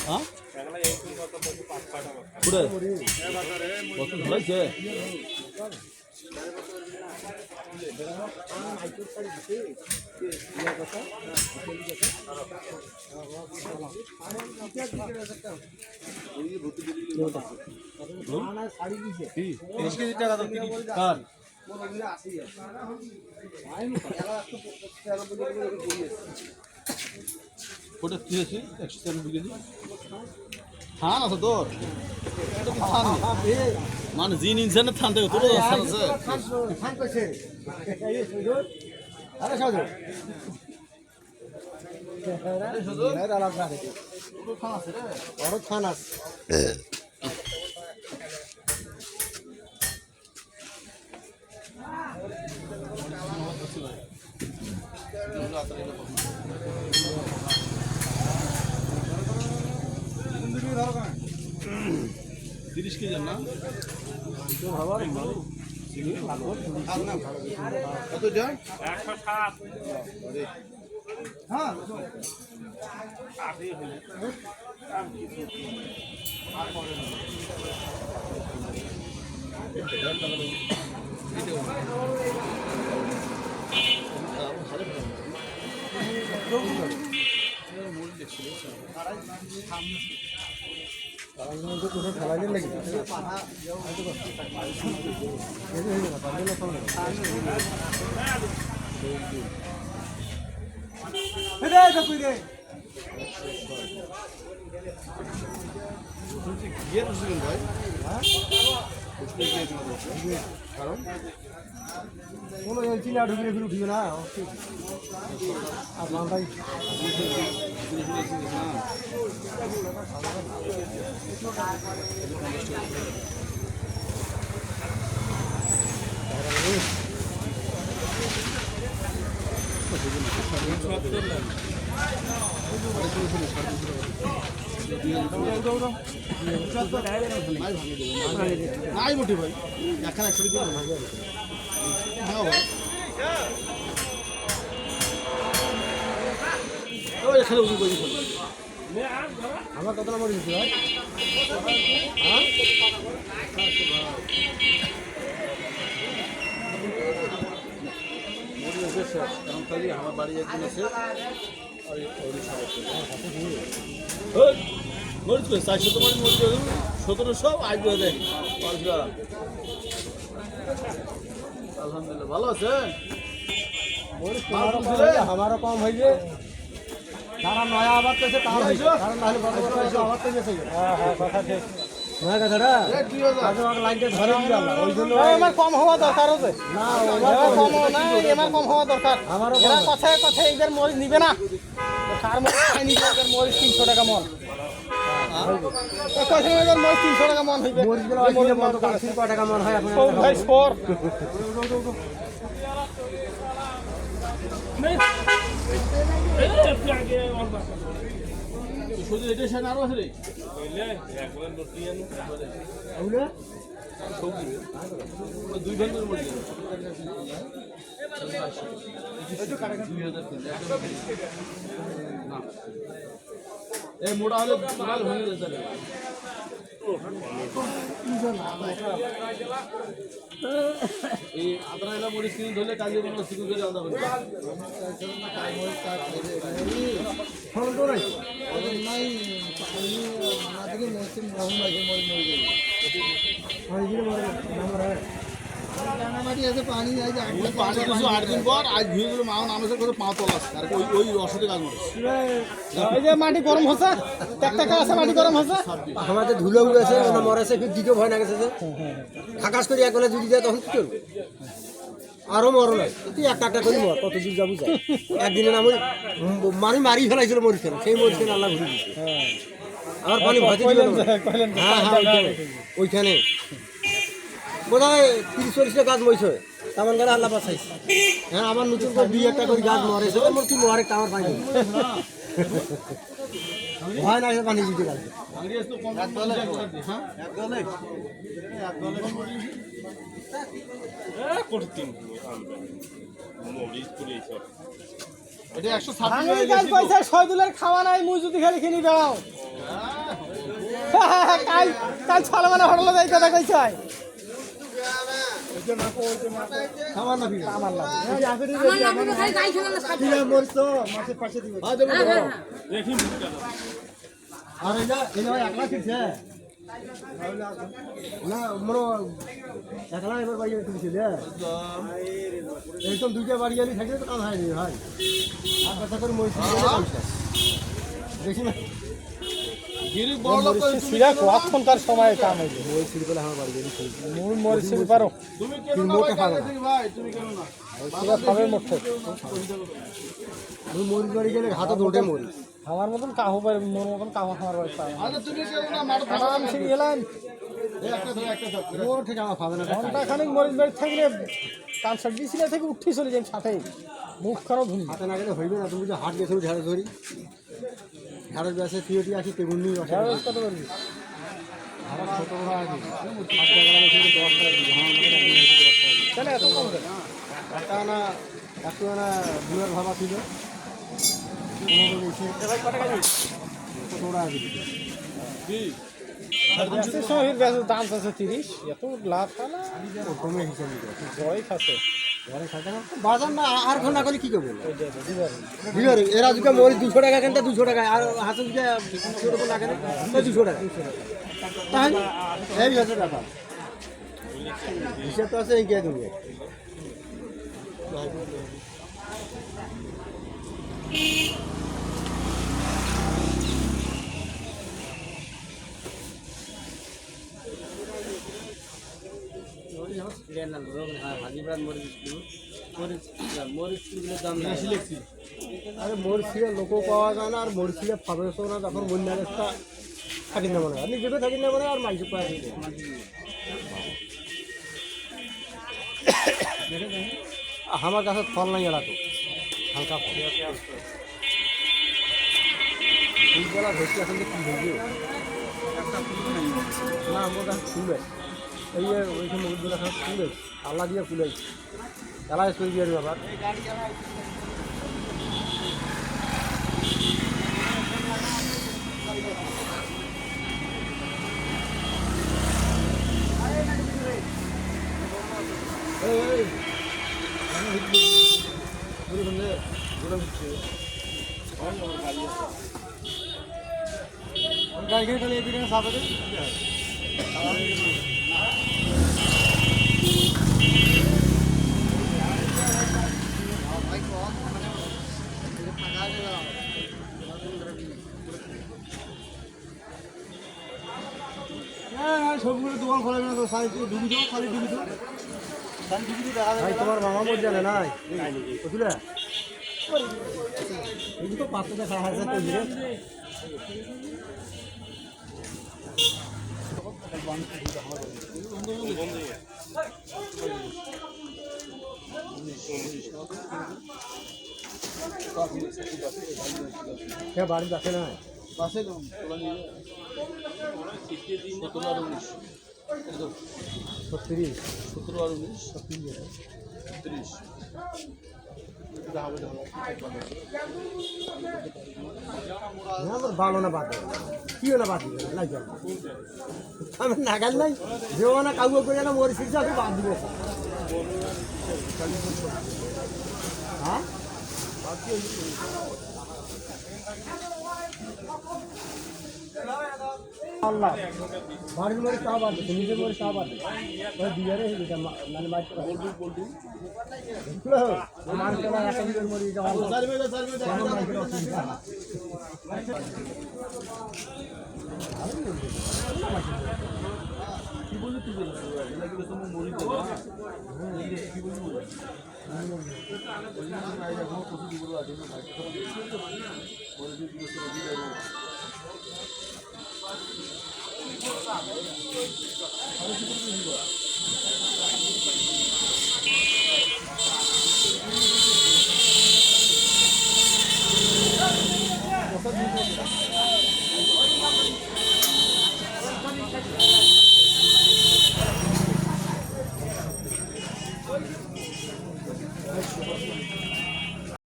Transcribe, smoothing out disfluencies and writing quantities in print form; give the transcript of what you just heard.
হ্যাঁ পুরে কত ধরেছে ওটা কি হয়েছে 170 কেজি থান আছে তোর মানে জিন ইনসানের থান থেকে তোর থান আছে থান কইছে আরে সাজু এর আলাদা আছে তোর থান আছে রে বড় থান আছে তিরিশ কেজি না কত যায় 107 হ্যাঁ খেলাইলে লাগি কারণ কোনো চিনা ঢুকিলে ফিরে উঠিবে না আর মালটাই নাই মোটি ভাই এখন 100 দিন হ্যাঁ ভাই ওই এখানে উঠে বসে আমার কত নম্বর দিচ্ছি ভাই হ্যাঁ কারণ খালি আমার বাড়ি একদিন আছে মরিচ করে 400 তোমার মরিচ 1700 আজ দেয় আলহামদুলিল্লাহ ভালো আছে আমারও কম হয়েছে যারা নয়া আবাদ করছে তার হয়েছে কারণ নাহলে আবাদ করছে হ্যাঁ হ্যাঁ কথা ঠিক নয়া কথাটা লাইনটা ধরে ওই জন্য আমার কম হওয়া দরকার আছে না কম না আমার কম হওয়া দরকার আমারও এরা কথায় কথায় এদের মরিচ নিবে না সার মরিচ খাই নিবে এদের মরিচ 300 টাকা মন কথা এদের মরিচ 300 টাকা মন হইবে মরিচগুলো বন্ধ করে 30 টাকা মন হয় আপনার ভাই স্কোর শুধু এটা সেন আরো আছে রে দুই ঘন্টার মধ্যে এই মোটা হলে মাল ভেঙে যেতে এই আদরা এলা মরিচ কিনে ধরলে কাজে কোনো শুরু করে আলাদা করে পানি কিছু 8 দিন পর আজ ধুয়ে গেলে মা নামের করে পা তোলা আর ওই রসতে কাজ মারে এই যে মাটি গরম হচ্ছে টাকা আছে মাটি গরম হচ্ছে আমাদের ধুলো উড়েছে ওনা মরেছে ফির দিকে ভয় না গেছে যে খাকাস করে একবেলা যদি যায় তখন কি করবে আরো মরো নাই তুই একটা করে মর কত দূর যাবো যা একদিনে না মারি ফেলাইছিল মরিচ সেই মরিচ আল্লাহ ঘুরে দিচ্ছে আমার পানি ভয় হ্যাঁ হ্যাঁ ওইখানে বোধ হয় 30-40টা গাছ মরিছে তেমন করে আল্লাহ বাঁচাইছে হ্যাঁ আমার নতুন করে 2-1টা করে গাছ মরেছে মোর কি মরে আমার পানি ভয় না পানি দিতে গেল এটা 126 পয়সা শহীদুলের খাওয়া নাই মুই যদি খালি কিনি বেড়াও কাল কাল সালমানে হোটেলে যাই কথা কইছ খাবার না ফিরে আমার না মাছের পাশে দিবে আর এটা একলা ছিলছে না মনে একলা এবার বাড়ি গেলে তুমি ছিলে একদম দুইটা বাড়ি গেলে থাকলে তো কাম হয়নি ভাই আর কথা করে মরিচ দেখি না গিরি বড় লোক সিরা কখন তার সময় কাম হইবে মরিচ ছিল বলে আমার বাড়ি গেলে মূল মরিচ পারো তুমি কেন না ভাই কাছে থেকে ভাই তুমি কেন না সিরা খাবে মুঠো আমি মরিচ বাড়ি গেলে হাতে ধোটে মরিচ আমার মতন কাহু পারে মোর মতন কাহু আমার বাড়ি পায় আচ্ছা তুমি কেন না মার আরাম সে গেলাম একটা থাক ওর থেকে আমার খাবে না ঘন্টা খানিক মরিচ বাড়ি থাকলে কানসার দিছিলে থেকে উঠি চলে যাই সাথে মুখ খারাপ ধুনি হাতে না গেলে হইবে না তুমি যে হাট গেছো ঝাড়ে ধরি ঝাড়ের ব্যাসে থিওটি আসি তেগুন নিয়ে বসে কত করবি ঝাড়ের ছোট বড় আছে 5 টাকা লাগে 10 টাকা দিই আমার মধ্যে 10 টাকা চলে এত কম করে একটা না একটু না দুয়ার ভাবা ছিল শহীদ গাছের দাম আছে 30 এত লাভ না কমে হিসাবে জয় খাচ্ছে ঘরে খাতে না বাজার না আর ঘন্টা করে কি করবো দিবার এরা দুটো মরিচ 200 টাকা কেনটা 200 টাকা আর হাতে দুটো 200 টাকা লাগে না 200 টাকা তাহলে এই হচ্ছে ব্যাপার হিসাব তো আছে এই কে দেবো আরে মরিচিলে লোকও পাওয়া যায় না আর মরিচিলে পাবেও না যখন বন্যা রাস্তা থাকি না মনে হয় আপনি যেতে থাকি না মনে হয় আর মাইসে পাওয়া আমার কাছে ফল নাই এলাকা হালকা ফল ফুলবেলা ভর্তি এখন কি হয়েছে না আমার কাছে ফুল আছে এই যে ওইখানে মুরগুলো এখন ফুল আছে আল্লাহ দিয়ে ফুল আছে এলাই সই দিয়ে ব্যাপার গাড়ি খালি এদিকে সাথে সবগুলো দোকান খোলা না তো ডুবি দাও খালি ডুবি দাও ভাই তোমার মামা মর জানে নাই বুঝলে এই তো 5 টাকা 1000 টাকা দিলে বাড়ি দেখে না বাসে তোলা নিয়ে 17 আর 19 36 17 আর 19 30 ভালো না বাদ কি না বাদ দিবে নাই আমি নাগাল নাই যেও না কাউ করে না মরে শিখছে আমি বাদ দিবে হ্যাঁ আল্লাহ বাড়ির মরে চা বাদ দিচ্ছে নিজের মরে চা বাদ দিচ্ছে দিয়ারে মানে মাইক বলবি মানুষ একটা নিজের মরে কি বললি তুই বলবি তোমার মরি তো কি বলবি